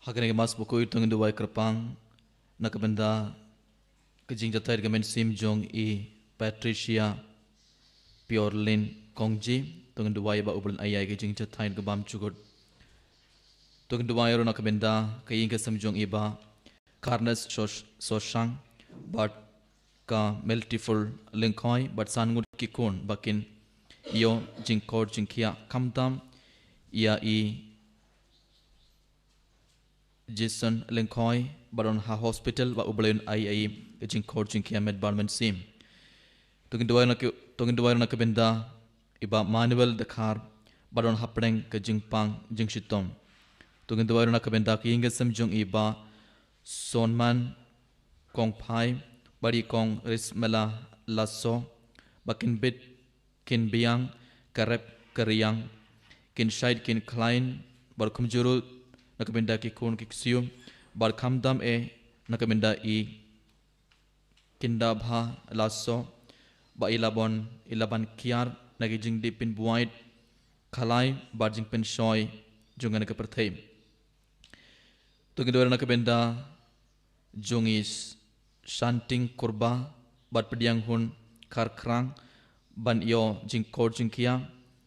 Hakane mas buku itu ngenduai kerpang nakabenda kejing jatai dengan Sim Jong I Patricia Piorlin Kongji tungenduai ba ublan ayai kejing jatai ke bam cugut tungenduai ro nakabenda kejing ke Sim Jong I ba Karnes Soshang but ka multiple linkoi but sangut kikun bakin yo jingkor jingkia kamtam ia I Jason Linkoi baron ha hospital ba ublen ai jing kor jing kia med barman sim tungin duwai na kabenda iba manuel dekhar baron hapreng ke jing pang jing shitom tungin duwai na kabenda ki inga sam jong iba sonman kong phai bari kong rismela lasso bakin bit kin biang karep keriang kin shaid kin klein bar kumjuru nakabenda ki kun ki sium bar khamdam nakabenda I kinda bha lasso ba ilaban kiar nagi jing dipin buait khalai bar jing pen shoy jungan ke perthai tugidor nakabenda jungis shanting kurba bar pediang hun kar krang ban yo jing kor jing kia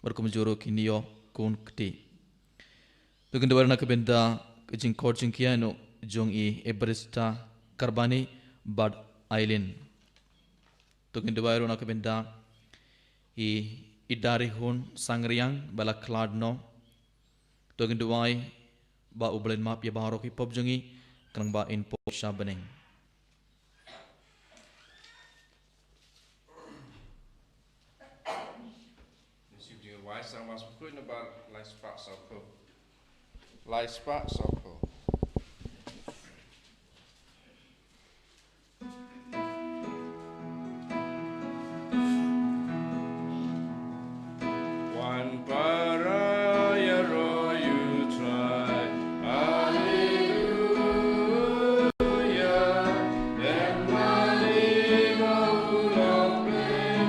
bar kumjuru kinio kun kti Tukin dawar na kabenda jing kor jing kia no jong I Ebrista Karbani Bad Island. Tukin dawar na kabenda I idari hun sangriang bala kladno. Tukin dawai ba ublen map ya baro ki pop jongi krang ba in po shabaning. Sang mas buku ni bar lai spak soko. Lai spak soko. One paraya ro you try. Hallelujah. Then my name will play.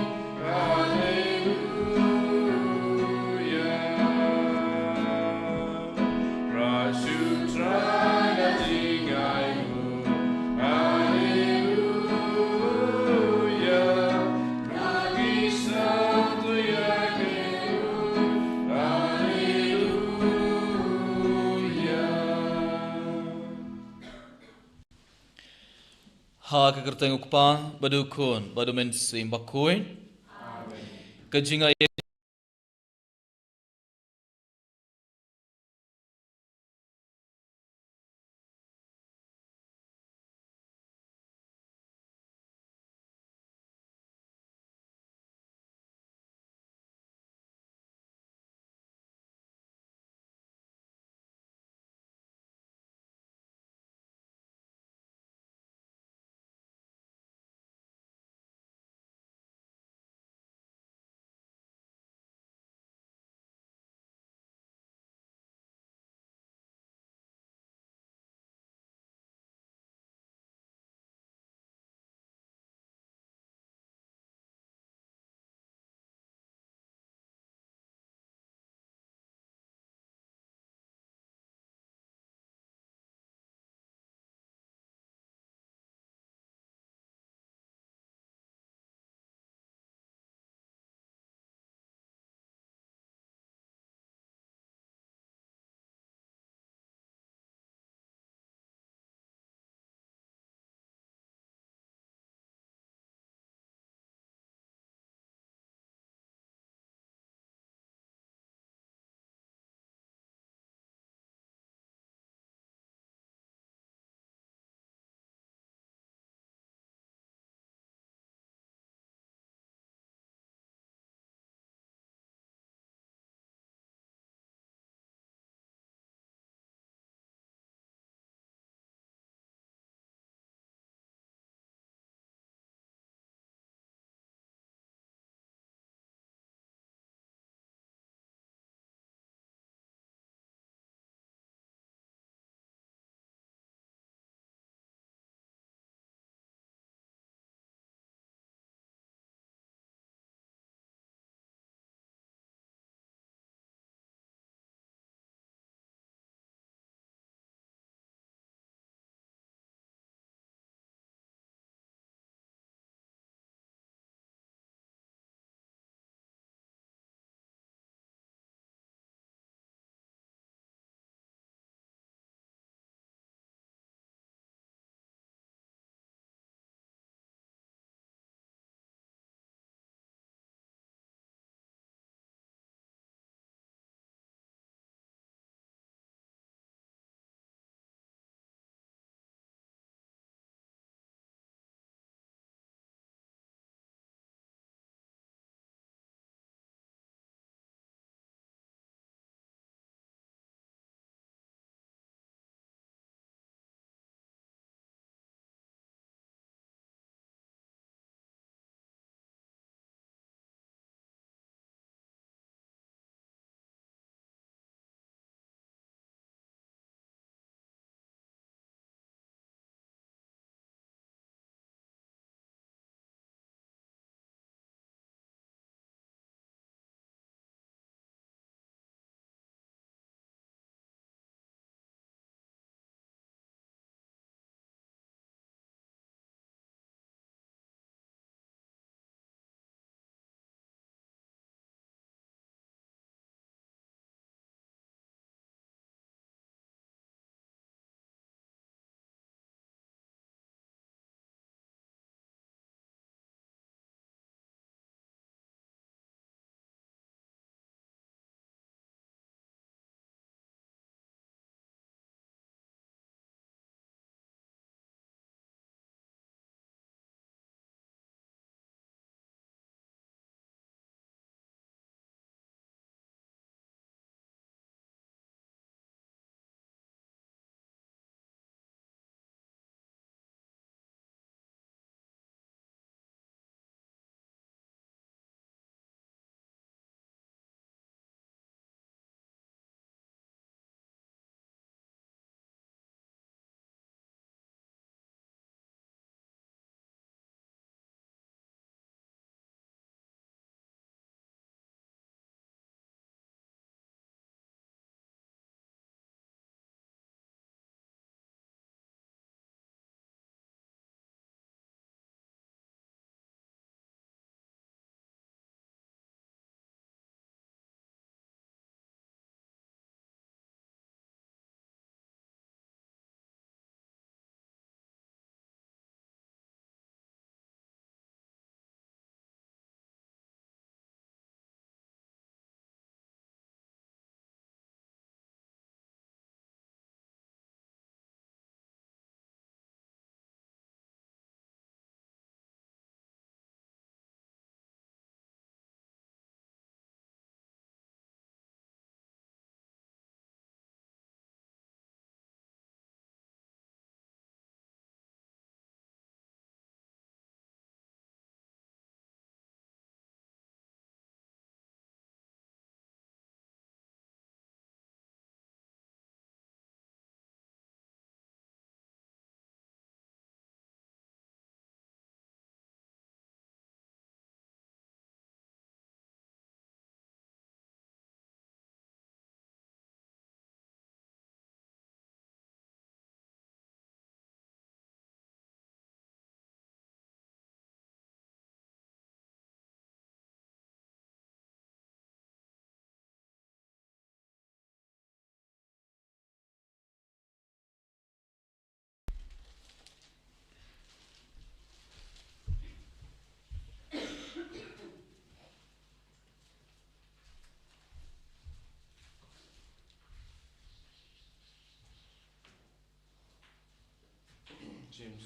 Ha kekerteng ukpa badukun badumen sim bakuin. Kejinga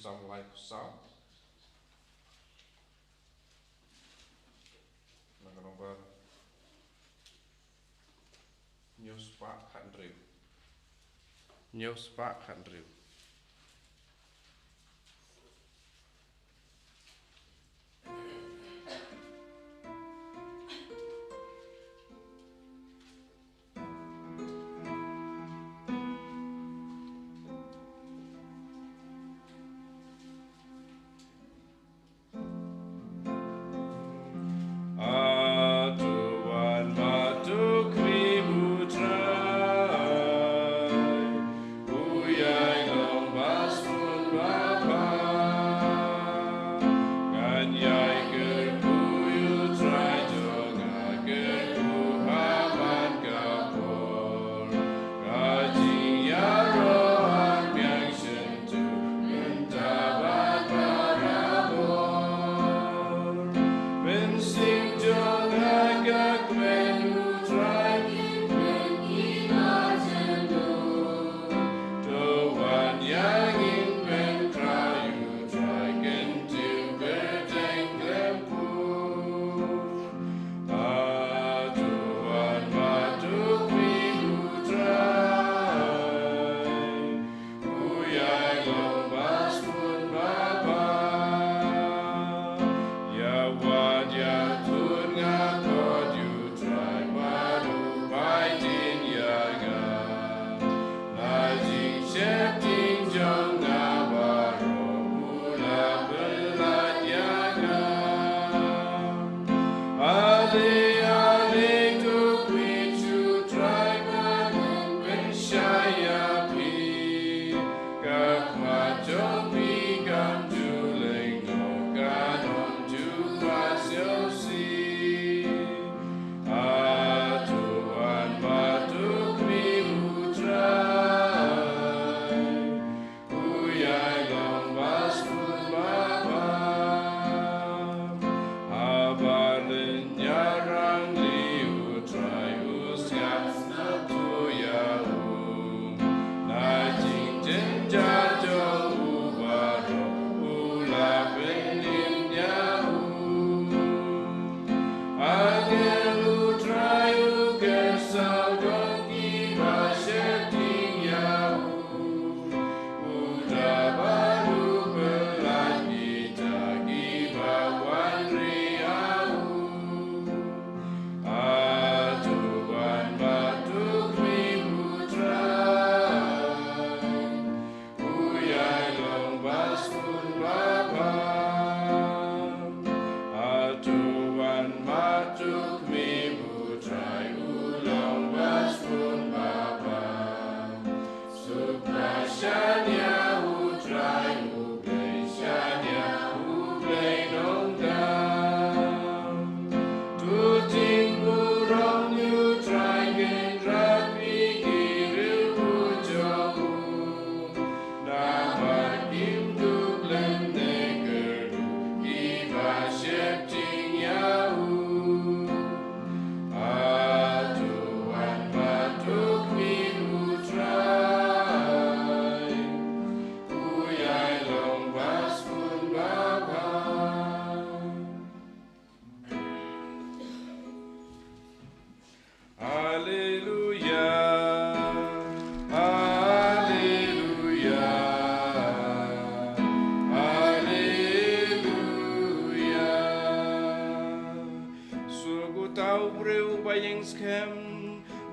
some like salt. Nomor nhiều spark hẳn rượu. Nhiều spark hẳn rượu.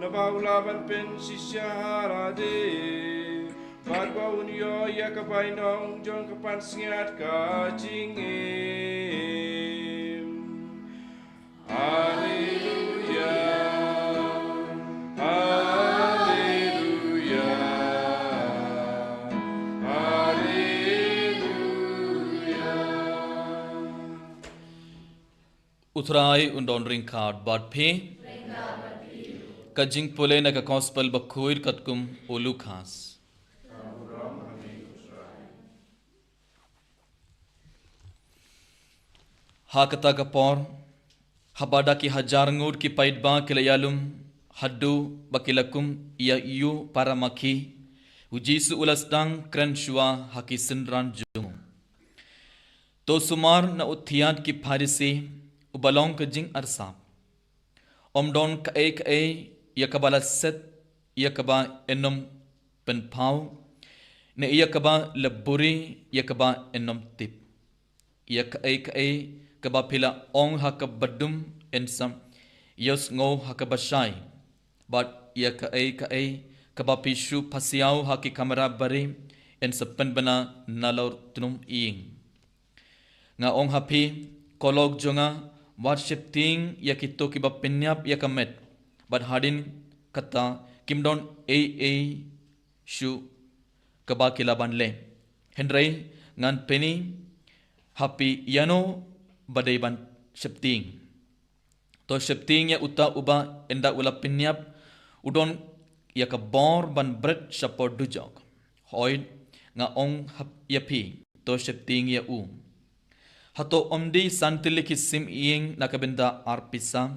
Nabaulaban pen sisyaharade Badbaun yo ya kapainong jong kapan singat ka jingim Haleluya Haleluya Haleluya Uthrai undon ringkard bad pe Kajing pole na ka gospel bakuir katkum ulu khas. Hakata kapor habada ki hajarngur ki paidba kilayalum haddu bakilakum ia iu para makhi ujisu ulasdang krenshua haki sinran jumu. To sumar na utiat ki Pharisi ubalong ke jing arsap. Don ka yakabala set yakaba enom penpau na yakaba leburi yakaba enom tip. Kaba pila ong hakabadum ensam yos ngo hakabashai. But kaba pishu pasiau haki kamera bari ensam penbana nalor tunum ing. Nga ong hapi kolog jonga worship ting yakito kiba penyap yakamet. But hadin kata kimdon shu kaba kilaban le. Henry ngan penny happy yano badai ban shepting. To shepting ya uta uba enda ula penyap udon yakabor ban bread shapor dujok. Hoy nga ong hap yapi to shepting ya Hato omdi santiliki sim ing nakabenda arpisa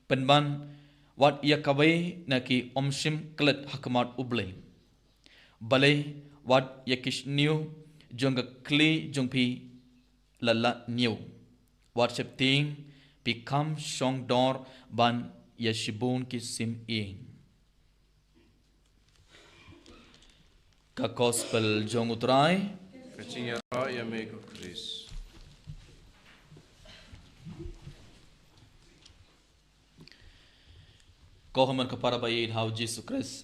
penban wat yakawai naki omshim klet hakamat uble. Balay wat yakishniu jonga kli jongpi lala new. Wat shepting become shong dor ban yashibun ki sim ing. Ka gospel jong utrai. Kacinga raya meko Chris. Kohaman kepada bayi hau Jesus Christ.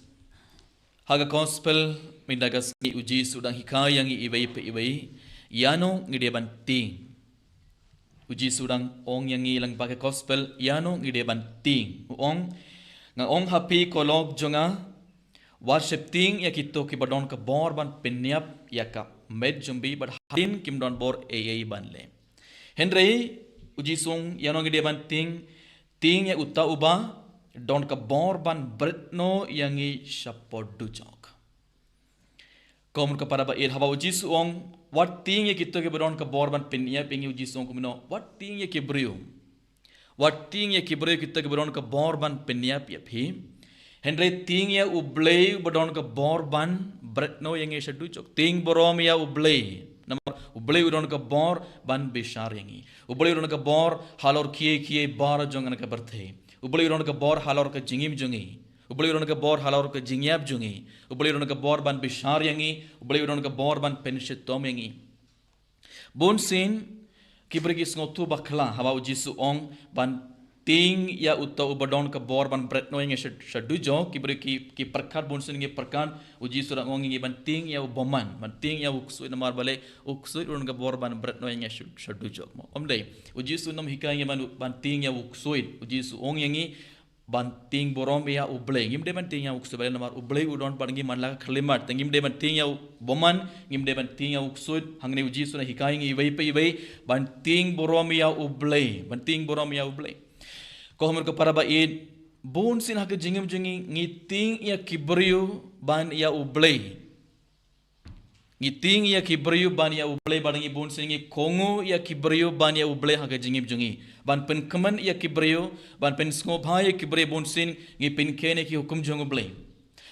Haga gospel mindagas ni uji sudang hikaya yang iwai pe iwai. Yano ngide banting. Uji sudang ong yang ilang pakai gospel. Yano ngide banting. Ong happy kolog jonga. Worship ting ya kito kibadon ke bor ban penyap ya ka med jumbi bad hadin kimdon bor ban le. Henry uji sung yano ngide banting. Ting ya uta uba. Don ka bor ban bretno yangi shapodu jok. Komun kepada ba ir haba uji suong what thing ye kito ke don ka bor ban pinya pingi uji suong kumino what thing ye kibrio. What thing ye kibrio kito ke don ka bor ban pinya phi. Henry thing ye ublei badon ka bor ban bretno yangi shadu jok. Thing borom ya ublei. Namar ublei udon ka bor ban bishar yangi. Ublei udon ka bor halor kie bar jongan ka berthe. Ubali ron ka bor halor ka jingim jungi. Ubali ron ka bor halor ka jingyap jungi. Ubali ron ka bor ban bishar yangi. Ubali ron ka bor ban penshit tom yangi. Bon sin kibrigi ngotu bakla hawa ujisu ong ban ting ya utta ubadon ka bor ban bretno yangi shadu jo kibrigi ki perkat bon sin ngi perkat ujisu ran ong ngi ban ting ya uboman ban ting ya uksu namar bale uksu ron ka bor ban bretno yangi shadu jo omdei ujisu nam hikaya ban ting ya uksu ujisu ong yangi ban ting borom ya uble ngimde ban ting ya uksu bale namar uble udon bangi manla khlimat ngimde ban ting ya boman ngimde ban ting ya uksu hangne ujisu na hikaya ngi iwai ban ting borom ya uble ban ting borom ya uble Kohmer ke para baid bon sin hak jingim jingi ngiting ya kibrio ban ya ublei ngiting ya kibrio ban ya ublei badangi bon sin ngi kongu ya kibrio ban ya ublei hak jingim jingi ban pen keman ya kibrio ban pen skobha ya kibrio bon sin ngi pen kene ki hukum jong ublei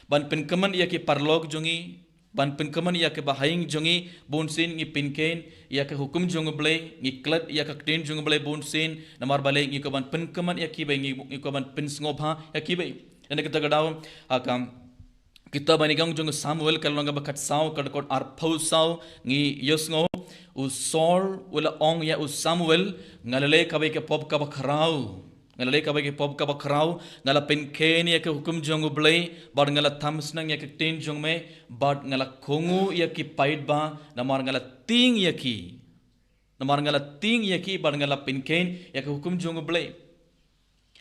ban pen keman ya ki parlog jongi ban pen keman ya ke bahaying jongi bon sin ngi pen ken ya ke hukum jong ublei ngi klat ya ka ten jong ublei bon sin namar bale ngi ko ban pen keman ya ki bai ngi ko ban pen skobha ya ki bai ene kita gadaw akam kita banigang jong Samuel kalonga bakat saw kadkot arphau saw ngi yosngo u Saul ula ong ya u Samuel ngalale kabai ke pop ka bakrau ngalale kabai ke pop ka bakrau ngala pen ken ya ke hukum jong ublei bar ngala thamsnang ya ke ten jong me bar ngala khongu ya ki paid ba namar ngala ting ya ki bar ngala pen ken ya ke hukum jong ublei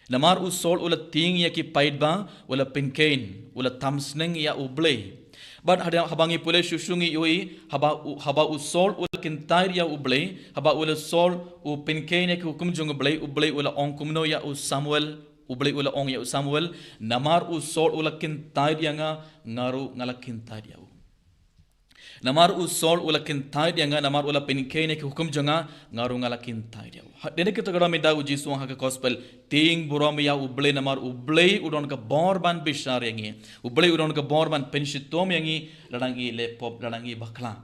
namar u Saul ula ting ya ki paid ba ula pen ken ula thamsnang ya ublei But habangi pule susungi yoi haba u Saul ula kintair ya ublei haba ula Saul u pinkene ki hukum jong ublei ula ong kumno ya u Samuel ublei ula ong ya u Samuel namar u Saul ula kintair ya ngaru ngala kintair ya u namar u Saul ula kintair ya namar ula pinkene ki hukum jonga ngaru ngala kintair ya u dene kita gada meda uji suang ha gospel ting buram ya ublei namar ublei udon ka bor ban bishar yangi ublei udon ka bor ban penshitom yangi ladangi le pop ladangi bakla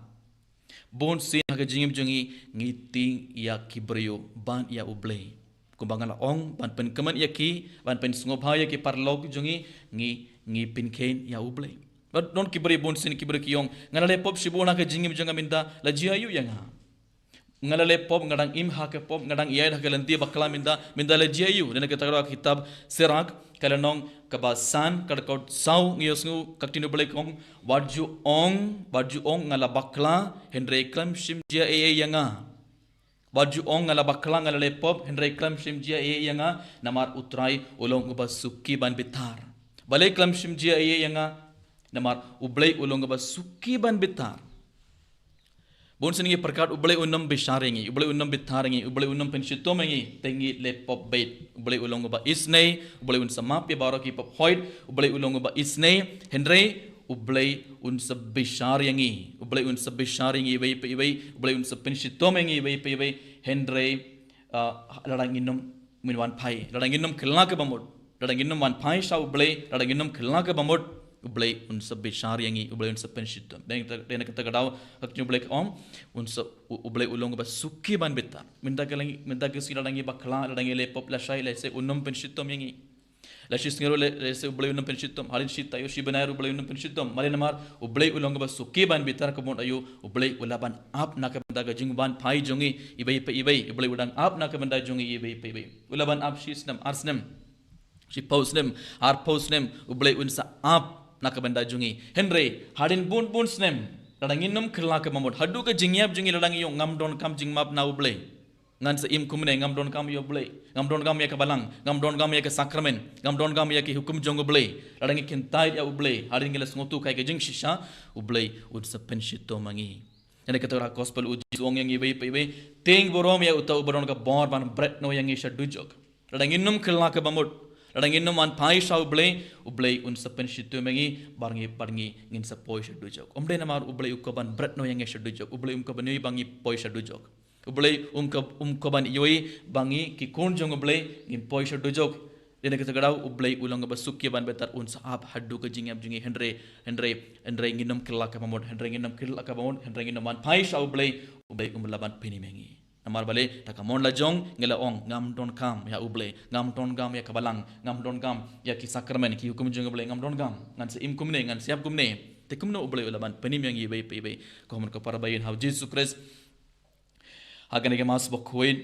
Bon sin ha jingim jungi ngi ting ya kibrio ban ya ublei kumbangan ong ban pen keman ya ki ban pen sngobha ya ki parlog jungi ngi pinken ya ublei but non kibri bon sin kibri kiyong ngalale pop sibona ka jingim junga minda la jiayu yang ha ngalale pop ngadang im ha ke pop ngadang iyai ha kelanti bakla minda la jiayu dena kita kitab sirak kalanong kabasan kadakot sau ngiyosngu kaktinu belekong waju ong ngala bakla henry klam shim jia yanga waju ong ngala bakla ngala lepop henry klam shim jia yanga namar utrai ulong ubasuki ban bitar bale klam shim jia yanga namar ublei ulong ubasuki ban bitar bon sengi perkat ublei unam bisharengi ublei unam bitarengi ublei unam penshitomengi tengi lepop bait ublei ulong ba isnei ublei un samap ya baraki pop hoid ublei ulong ba isnei henry ublei un sabisharengi ublei un sabisharengi wei ublei un penshitomengi wei henry ladanginum minwan pai ladanginum khilna ke bamod ladanginum wan pai sha ublei ladanginum khilna ke bamod ublei un sabishar yangi ublei un sapenshito dena kata kadau haknya ublei om un ublei ulong ba suki ban beta minta ke sila dangi bakla dangi lepop la shai le se unum penshitom yangi la shisngero le se ublei unum penshitom halin shita yo shibanar ublei unum penshitom mari namar ublei ulong ba suki ban beta kabon ayu ublei ulaban ap na ka benda gajing ban pai jongi ibai ublei udang ap na ka benda jongi ibai ulaban ap shisnam arsnem shi posnem ar posnem ublei unsa ap nak benda jungi henry hadin bun snem ladanginum khilna ke mamot hadu ke jingyap jungi ladangi yo ngam don kam jingmap na ublei ngan sa im kumne ngam don kam yo ublei ngam don kam ya ke balang ngam don kam ya ke sakramen ngam don kam ya ke hukum jong ublei ladangi kintai ya ublei hadin gelas ngotu kai ke jing shisha ublei ud sapenshito mangi ene kata gospel uji ong yang ibai ting borom ya utau boron ka bor ban bret no yang ishadu jok ladanginum khilna ke mamot ladanginum an pai sha ublei un sapenshito mangi barngi ngin sa poi shadu jok omde namar ublei ukoban bret no yang shadu jok ublei umkoban yoi bangi poi shadu jok ublei umkoban yoi bangi ki kon jong ublei ngin poi shadu jok dena kata gadau ublei ulang ba sukya ban betar un saab haddu ka jingam jingi henry nginum killa ka mamod henry nginum killa ka mamod henry nginum man pai sha ublei umlaban pini mengi namar bale takamon la jong ngela ong ngam don kam ya ublei ngam don gam ya kabalang ngam don gam ya ki sakramen ki hukum jong ublei ngam don gam ngan se im kumne ngan siap kumne te kumno ublei ulaban penim yang ibai kohon ko parabayin how Jesus Christ haganega mas bokhoin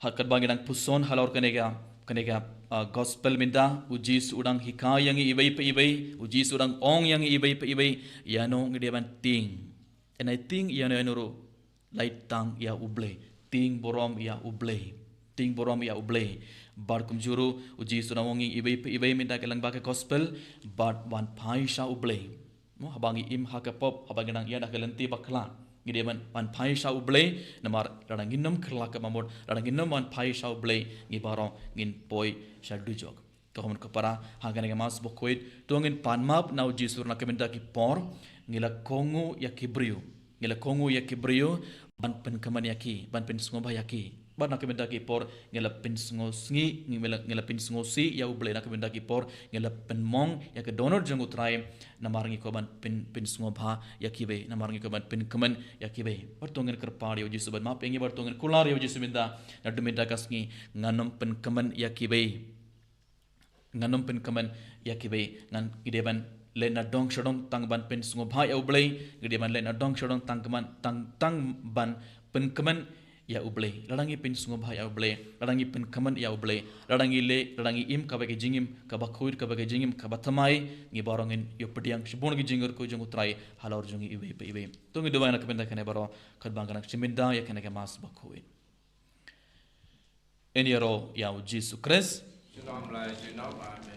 hakat bangidang puson halor kanega gospel minda uji udang hikay yang ibai uji udang ong yang ibai yano ngideban ting and I think yano enuro light tang ya ublei ting borom ya ublei bar kumjuru uji sunawongi ibai minta kelang baka gospel but wan pai sha ublei mo habangi im hakapop habangi nang ya dah kelenti bakla ngideman wan pai sha ublei namar radanginum kerla ka mamod radanginum wan pai sha ublei ngibaro ngin poi shadu jok kahon kapara hagane mas bokoit tongin panmap na uji surna kemenda ki por ngila kongu ya kibriu ban pen kaman yaki ban pen sngoba yaki ban nak benda ki por ngela pen sngosi ngela pen sngosi ya ublei nak benda ki por ngela pen mong ya ke donor jang utrai namarangi ko ban pen sngoba yaki be namarangi ko ban pen kaman yaki be bertongen kerpari uji suban ma pengi bertongen kulari uji subinda nadu menda kasngi nganom pen kaman yaki be ngan ideban lena dong shodong tang ban pen sngoba ya ublei ideban lena dong shodong tang ban pen kaman ya ublei ladangi pin sungobha ya ublei ladangi pin kaman ya ublei ladangi im kabage jingim kabakhuir kabage jingim kabathamai ngi borongin yo pediang shibon gi jingur ko jung utrai halor jungi ibe to ngi dowana kabenda kane baro khadbangana chiminda ya kane mas bakhuin eniero ya Jesus Christ Shalom lai shalom amen.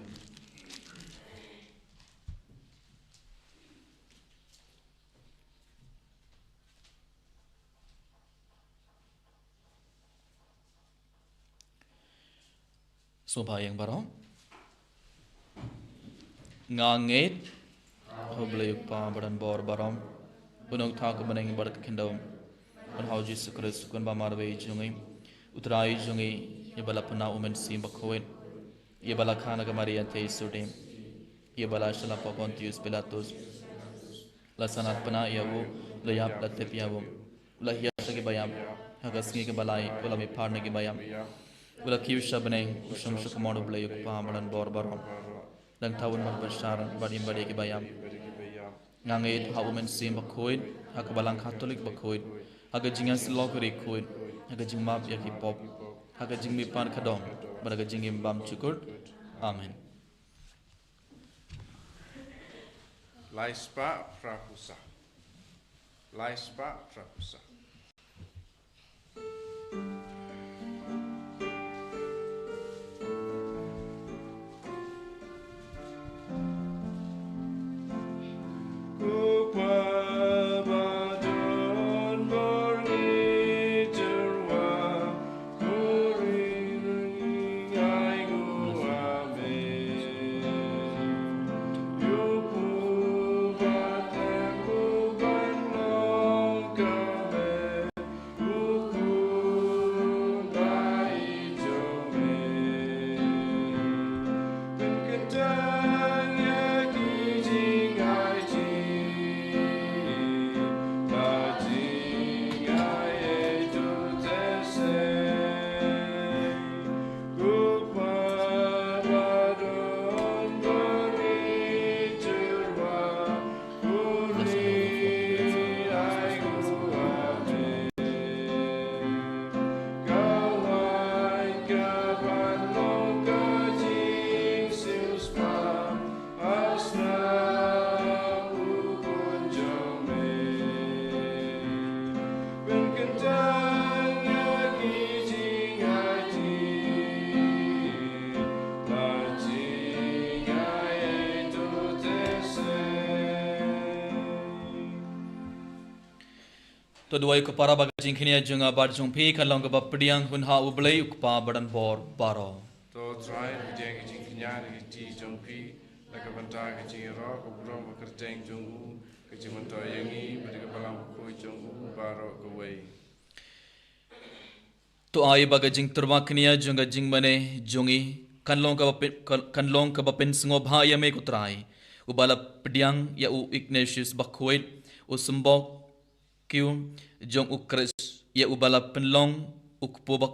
Soba yang baro nganget hoblei pa badan bor barom bunong tha ko baneng bar kendom on how Jesus Christ kun ba marwe jungi utrai jungi ye bala puna umen sim bakhoin ye bala khana ga maria te sudim ye bala shala pa Pontius Pilatus la sanat pana ya wo layap la tepiawum ula hiya ke bayam haga sngi ke balai ula mi pharne ke bayam ula kiusha beneng usam sukamonu blayuk pamalan bor barom dang tawun man besharan badim badi ke bayam ngangit haumen sim bakhoid haga balang katolik bakhoid haga jingas lokuri khoid haga jingmap yaki pop haga jingmi pan khadong baraga jingim bam chukur amen. Laispa prapusa. Laispa prapusa. To duai ko para bagajing khinia junga bar jungpi kalong ka bapdiang hun ha ublei ukpa badan bor baro. To try bijeng jing knyar ji jongpi lakabanta jing ro ko brom kerteng jungu kejimanto yangi beriga balam ko jungu baro ko wei. To ai bagajing turma khinia junga jing mane jungi kanlong ka bapin sngo bhaya me kutrai ubala pdiang ya u Ignatius bakhoit u sumbok kiu jong ukres ya ubala penlong ukpo bak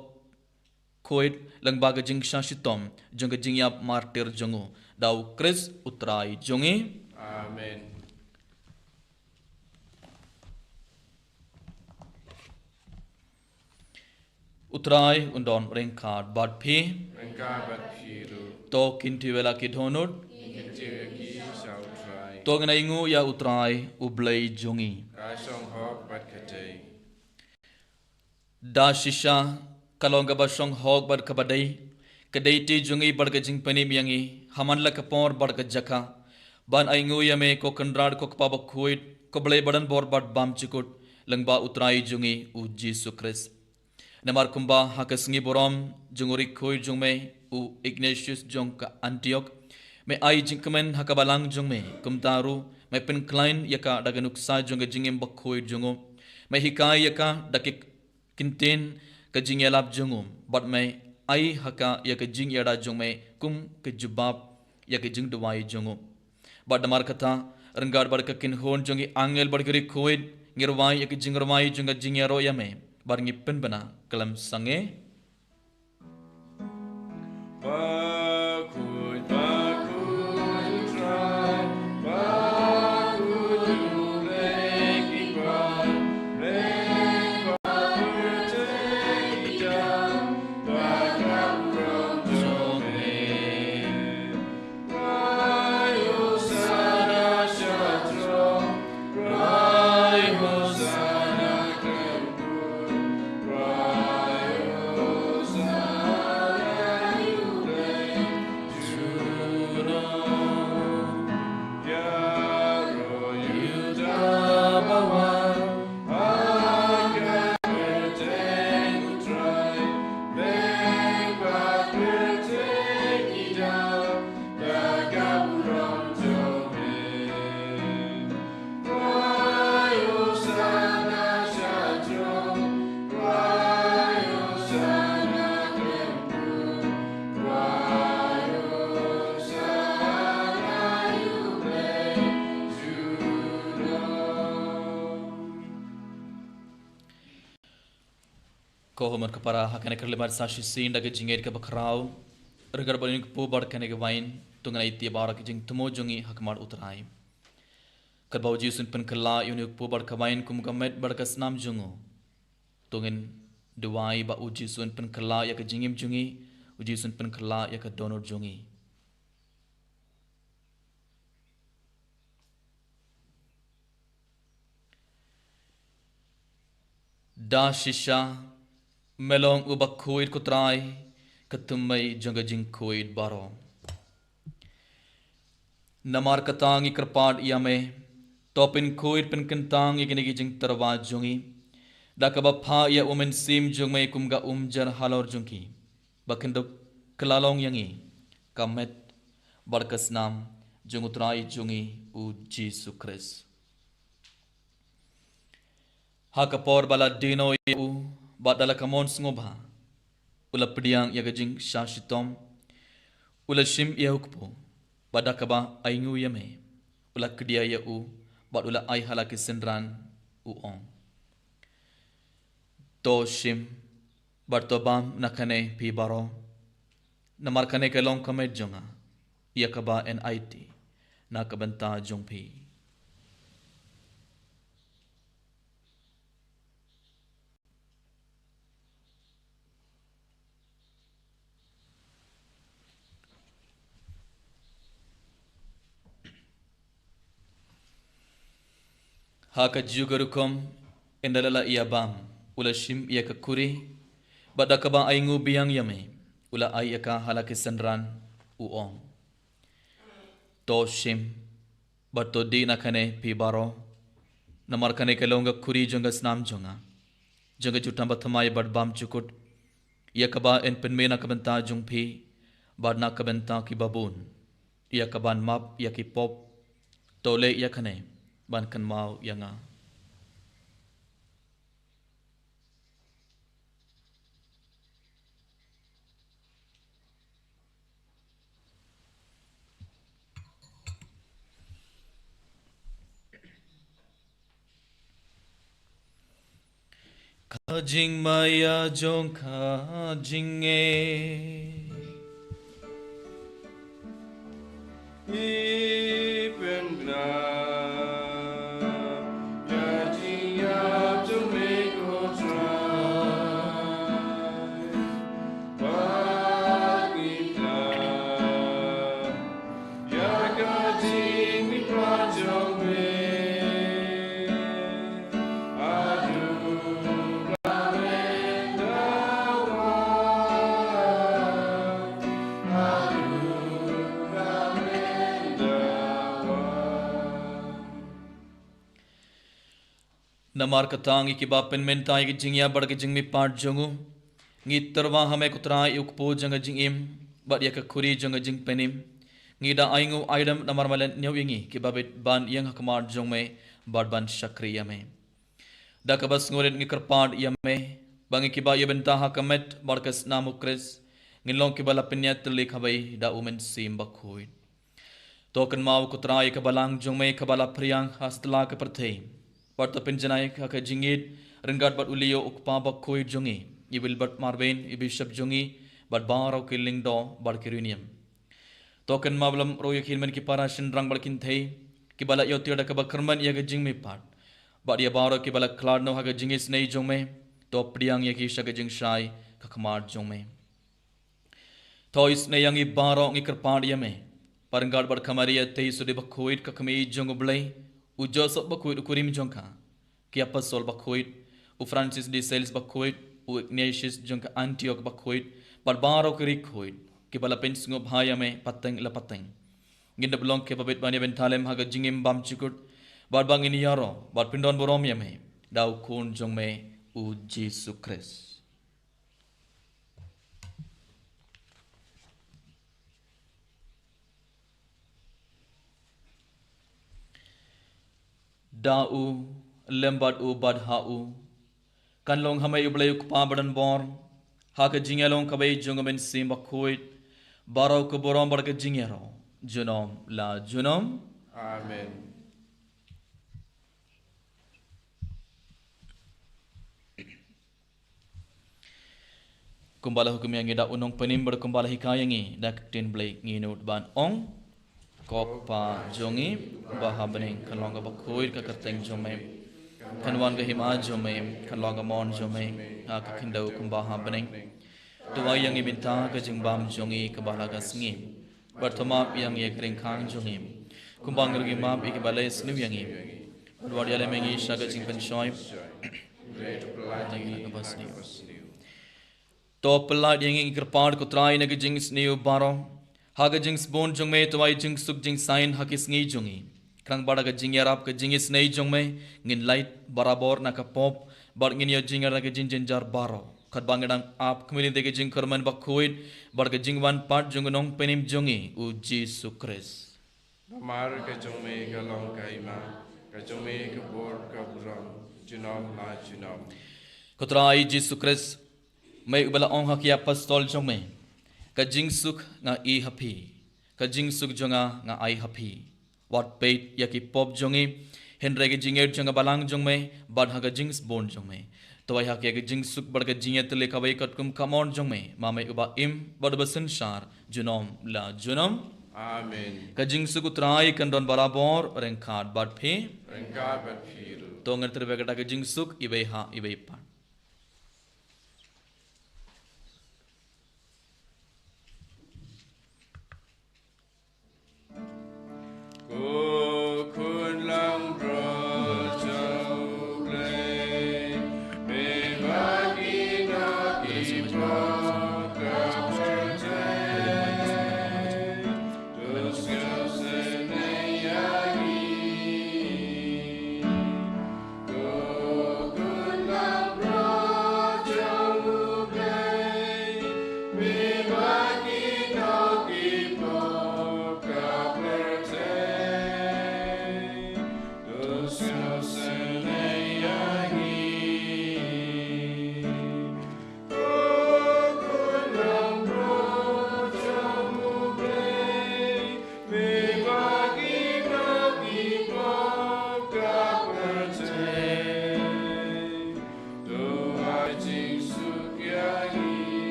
koit lang baga jing shashitom jong jing yap martir jongu dau kres utrai jongi Amen. utrai undon rengkad bad phi Engka bat phiru to kinti wela ki dhonut kinti ki shall try. to ngingu ya utrai ublei jongi Kai song hok bat katei. da shisha kalong ba song hog bar kabadai kadai ti jungi barga jing pani miyangi haman la kapor barga jaka ban aingu yame ko kandrad ko kpa bakhuit ko blai badan bor bad bam chikut langba utrai jungi u Jesu Christ namar kumba hakasngi borom junguri khoi jungme u Ignatius jong ka Antioch me ai jingkamen hakabalang jungme kumtaru me pen klein yaka daganuk sa junga jingim bakhoi jungo me hikai yaka dakik kintin ka jingyalap jungum but me ai haka yaka jingyada jungme kum ke jubab yaka jingduwai jungo but damar kata renggar bar ka kin hon jungi angel bar gri khoid ngirwai yaka jingrwai junga jingyaro yame bar ngipen bana kalam sange Kohoman kapara hakane kerlebar sashi sin daga jinged ke bakrau regar balin po bar kane ke wain tungan iti bara ke jing tumo jungi hakmar utrai kerbau jisun pen kala yunuk po bar ke wain kum gamet bar ke snam jungo tungan duai ba uji sun pen kala ya ke jingim jungi uji sun pen kala ya ke donor jungi da shisha melong ubak kuid kutrai ketumai jangga jing kuid baro namar katang ikrpad iame topin kuid pen kentang igini jing terwa jungi da kabapha ya umen sim jungmai kumga umjar halor jungki bakenduk kelalong yangi kamet barkasnam jungutrai jungi u Jesu Christ hakapor bala dino yu badala kamon ngobha ula pediang ya gajing shashitom ula shim ya hukpo badakaba aingu yame ula kedia ya u bad ula ai halaki sendran u on to shim bartobam nakane pi baro namar kane kelong kamet jonga yakaba en it nakabanta jongpi haka jugarukom endalala iabam ula shim ia kakuri badakaba aingu biang yame ula ayaka halaki sendran uong to shim bato di nakane pibaro namar kane kelonga kuri jonga snam jonga jutamba thamai badbam chukut yakaba en penmena kabanta jungpi badna kabanta ki babun yakaban map yaki pop tole yakane ban kan mau yanga kajing maya jong kajinge Ipen gna namar katang ikiba penmentai ki jingya bar ki jingmi part jongu ngi terwa hame kutra ukpo janga jingim bad ya ka kuri janga jing penim ngi da aingu aidam namar malen nyawingi ki babet ban yang hakmar jongme bad ban shakriya me da ka bas ngoret ngi karpad yame bangi ki ba yebenta hakamet barkas namukres ngilong ki bala penyat likhabai da umen sim bakhoi token mau kutra ka balang jongme ka bala priang hastla ka perthei Barta penjanai ka jingit renggat bat ulio ukpa bak koi jongi ibil bat marben ibishap jongi bat baro killing do bat kirunium token mablam royo kilmen ki para shindrang balkin thei ki bala yo tira ka bakarman ya ga jingmi pat bat ya baro ki bala klad no ha ga jingis nei jongme to priang ya ki shaga jing shai ka khamar jongme tois ne yangi baro ngi karpad yame parenggat bat khamariya tei sudi bak koi ka khami jong blai u Joseph bakuit ukurim jongka ki apostol bakuit u Francis de Sales bakuit u Ignatius jongka Antioch bakuit barbaro kiri kuit ki bala pensingo bhaya me pateng la pateng ginda belong ke babet bani bentalem haga jingim bam chikut barbang ini yaro bar pindon borom yame dau kun jongme u Jesus Christ dau lembat u bad hau kan long hamai ublay ukpa badan bor ha ka jingelong kabai jongamen sim bakuit baro ko borom bar ka jingero junom la junom Amen. kumbala hukum yang ida unong penim berkumbala hikayangi dak tin blai nginut ban ong kok pa jongi baha bening kalonga bakoi ka kerteng jome kanwan ga hima jome kalonga mon jome ha ka kindau kumbaha bening tuwa yang ibinta ka jingbam jongi ka balaga singi bertama yang ye kring khang jongi kumbang ngi map ikbalai snu yangi Luar dia lemengi syagat jing pensoi lagi apa sini to pelat yang ingin kerpar kutrai naga jing sniu baro haga jing spon jong me tuai jing suk jing sain hakis ngi jongi krang bada ga jing yarap ga jing snei jong me ngin light barabor na ka pop bar ngin yo jing ra ga jing jar baro khat bangadang ap kmilin de ga jing kerman bakuit bar ga jing wan part jong nong penim jongi u Jesu Christ Mar ka jong me ka long kai ma ka jong me ka bor ka buram junom la junom kutrai Jesu Christ mai ubala ong hakia pastol jong me ka jing suk nga I happy ka jing suk jonga nga ai happy what pait yaki pop jongi henre ge jinger jonga balang jong me bad ha ga jings bon jong me to ai hakia ge jing suk bar ga jinget le ka wai kat kum kamon jong me ma mai uba im bad basen shar junom la junom Amen ka jing suk utrai kan don barabor reng khat bad phe Rengka bat phiru to ngar ter be ka jing suk ibai ha ibai pa Ko kun lang bro chau play me bagi na ki pro ka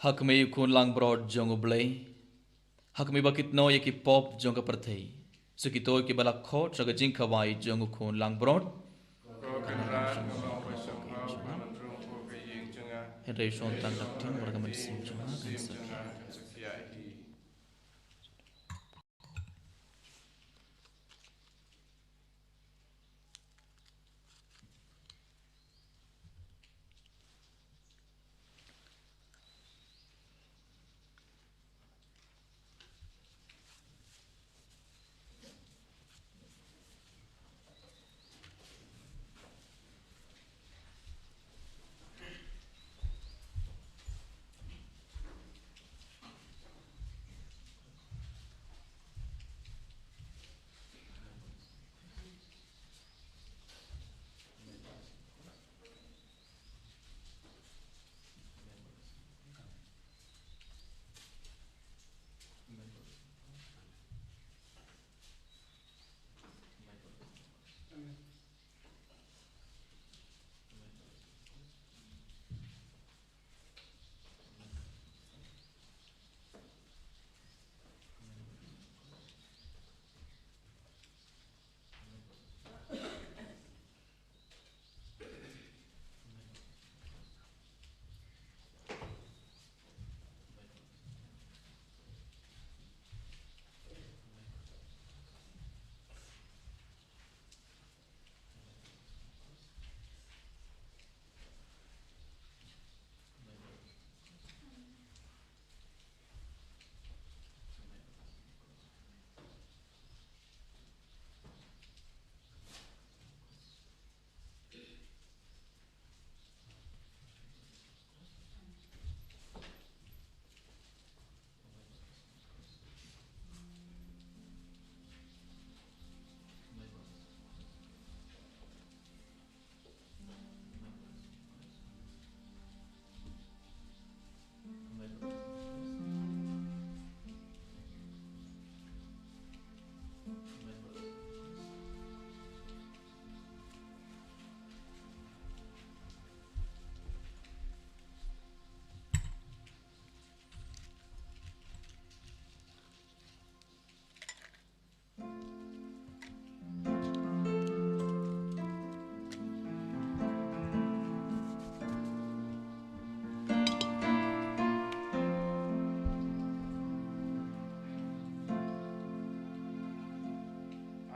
hak me kun lang broad jong oblay hak me bakit no yaki pop jong ka perthei sukito ki balak kho traga jing khawai jong kun lang broad Ko kan ran ka long pa song ha man rong ko ka ying chunga henry shon tan dak tin warga man sim jong ha kan sa chunga kan sakya hi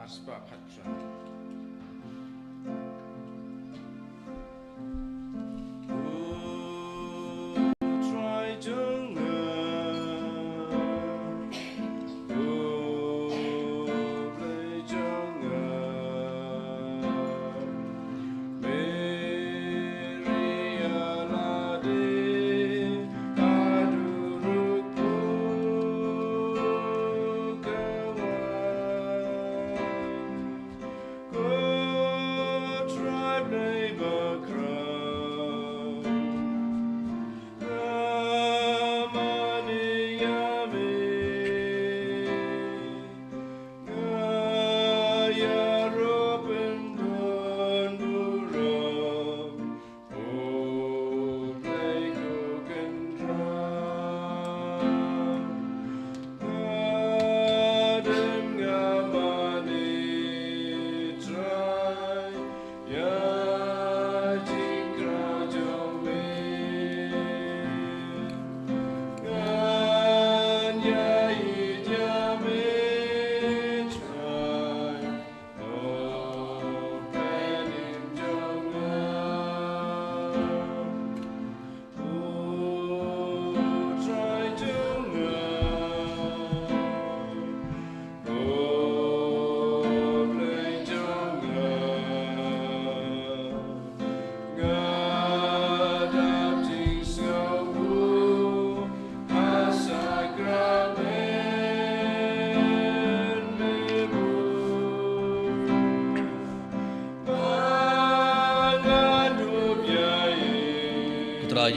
aspa khatra try junga play junga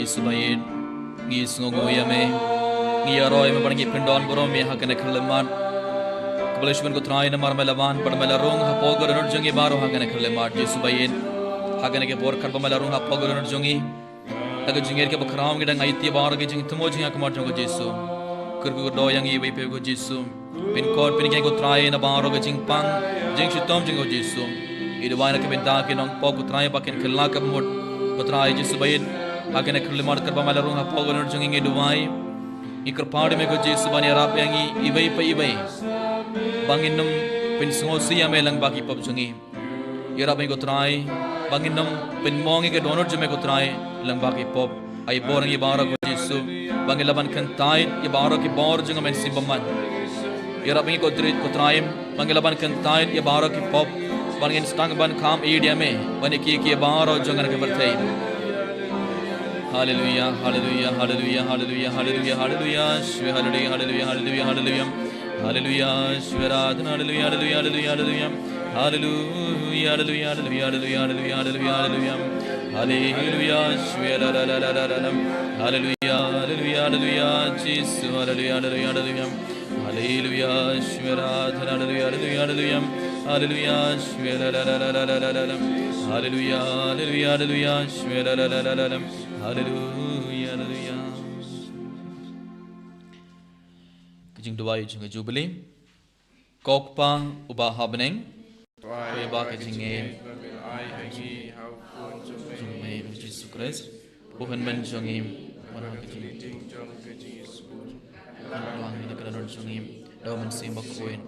Yesu bayin ngi sungo yame ngi aroy me bangi pendon borom me hakane khleman kabalishman ko trai na mar melawan par melarung ha pogor nur jongi baro hakane khleman Yesu bayin hakane ke bor kharba melarung ha pogor nur jongi taga jinger ke bakhram gi dang aiti bar gi jing tumo jing akmar jongo Yesu kurgu do yang i pe go Yesu pin code pin ke ko trai na baro gi jing pang jing shitom jingo Yesu idwaina ke benta ke nong pog ko trai bakin khla ka mot ko trai Yesu bayin hakane khleman karba melarung ha pogor nur jongi ngi duwai ikar paadi me ko Yesu bani arap yangi ibai pa ibai banginum pin sungo siya me lang baki pop jongi ira me ko trai banginum pin mongi ke donor jme ko trai lang baki pop ai borangi bara ko Yesu bangilaban kan tai ye bara ki bor jonga men simbaman ira me ko trai bangilaban kan tai ye bara ki pop bangin stang ban kham idia me bani ki bara jonga ke berthai Hallelujah, hallelujah, hallelujah, hallelujah, hallelujah, hallelujah, Shwe hallelujah, hallelujah, hallelujah, hallelujah, hallelujah, Shwe Radhan, hallelujah, hallelujah, hallelujah, hallelujah, hallelujah, hallelujah, hallelujah, hallelujah, hallelujah, hallelujah, hallelujah, Shwe la la la la la la, hallelujah, hallelujah, hallelujah, Jesus, hallelujah, hallelujah, hallelujah, hallelujah, Shwe Radhan, hallelujah, hallelujah, hallelujah, hallelujah, Shwe la la la la la la la, hallelujah, hallelujah, hallelujah, Shwe la la la la la. Hallelujah, hallelujah. Kijing duwai junga jubilee. Kokpa uba habneng. Kaya ba kijing junga Jesus Christ. Bukan men junga mana kijing. Lang ini kena nol junga. Daw men simba kuin.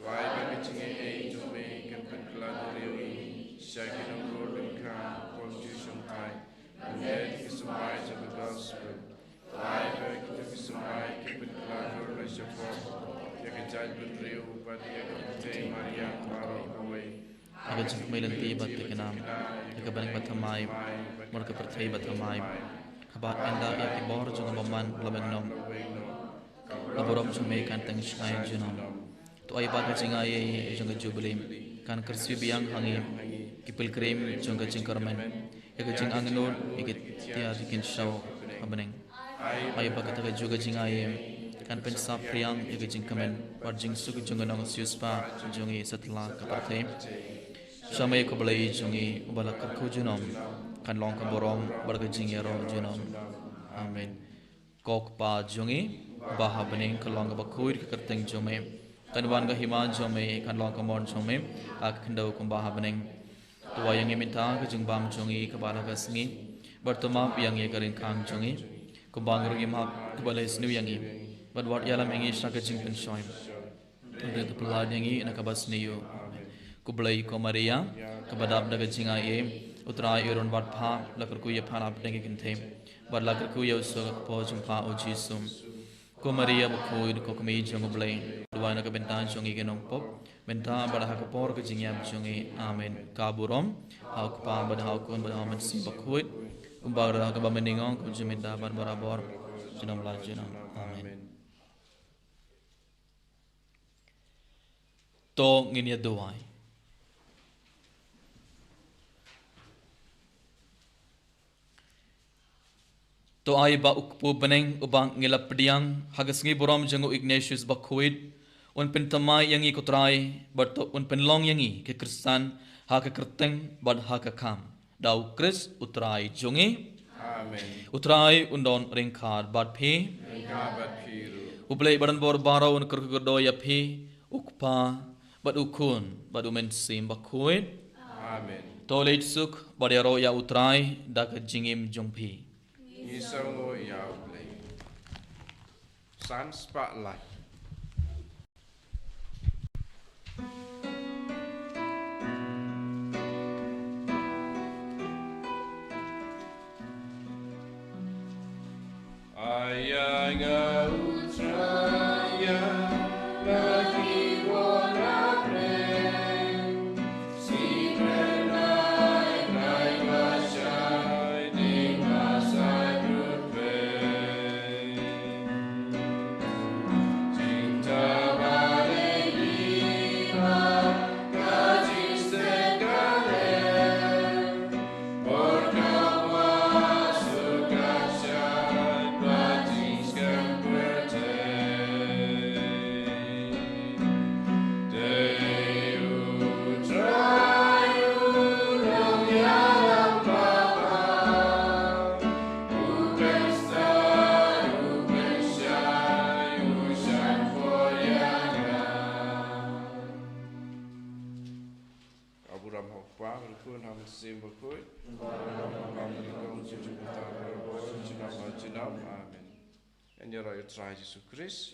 Why back at a to make and Pentlagory, shaking a golden crown, constitution time, and that is the might of the gospel. Why back to be some high, keep it Pentlagory, as your form, you can judge with real, but you can take Maria Maro away. Aga junk melanti bat tekanam, aga banang batamai, morka pertay batamai, kabat enda yaki bor junga baman lamagnom, laborom jume kan tang shnai junom. तो आई बात चिंगा ये जंग जुबली कान करसी बियांग हंगे किपल क्रीम जंग चिंकरमन एक चिंग अंगनोर एक तिया जिकिन शाव हबनेंग आई बात तक जुग चिंगा ये कान पेन साफ प्रियांग एक चिंकमन और जिंग सुक जंग नंग सियसपा जंगी सतला कपरथे समय को बलई जंगी उबला करखु जुनम कान लोंग का बोरोम बरग जिंग यारो जुनम आमीन कोक पा जंगी बाहा बनेंग कलोंग बखुर करतेंग जमे Kanwan ga himan jome kan long kamon jome ak khndo kumba habneng to yang minta ka jingbam jongi ka bala ga singi bertoma yang ye karin khang jongi Kumbang rugi mak kebalai senu yangi. But what yalam yangi shaka jing pen shoim. Untuk itu pelad yangi nak kabas niu. Kubalai ko Maria kabadab daga jinga ye. Utrai iron wat pha lakar ku ye phanap dengi kinthem. But lakar ku ye usok po jumpa o Jisum. Ko Maria bukoi ko kami jong blay. Dua nak bentan jongi genong pop. Bentan pada hak por ke jingyam jongi. Amen. Kaburom. Hak pa pada hak kun pada amen si bukoi. Kumbang dah ke bameningong ku jeminda ban barabor. Jenam la jenam. Amen. To nginia doai. To ai ba ukpu beneng ubang ngilap pediang hagas ngi borom jengo Ignatius bakhuid un pentamai yangi kutrai berto un penlong yangi ke Kristan ha ke kerteng bad ha ke kam dau Kris utrai jongi Amen. utrai undon ringkar bad phi Ringkar bad phiru. ublei badan bor baro un kurgodo ya phi ukpa bad ukun bad umen sim bakhuid Amen. to leit suk bad yaro ya utrai dak jingim jongphi Isongo Yauble. Sun Spotlight. Ayanga Utraya Lagi Wona Prem Simenai Nai Vashai Ding Masai Rutpe Cinta Bale Lima Kajis Tegale Orkawa Sukacai Batis Kemperte Deu Traio Não Yalam Baba Upestai Upeshai Ushan Foyanga Aburam Hokpa Berkun Ham Sim Berkut Amen. En jag har ju träd Jesus Kristus.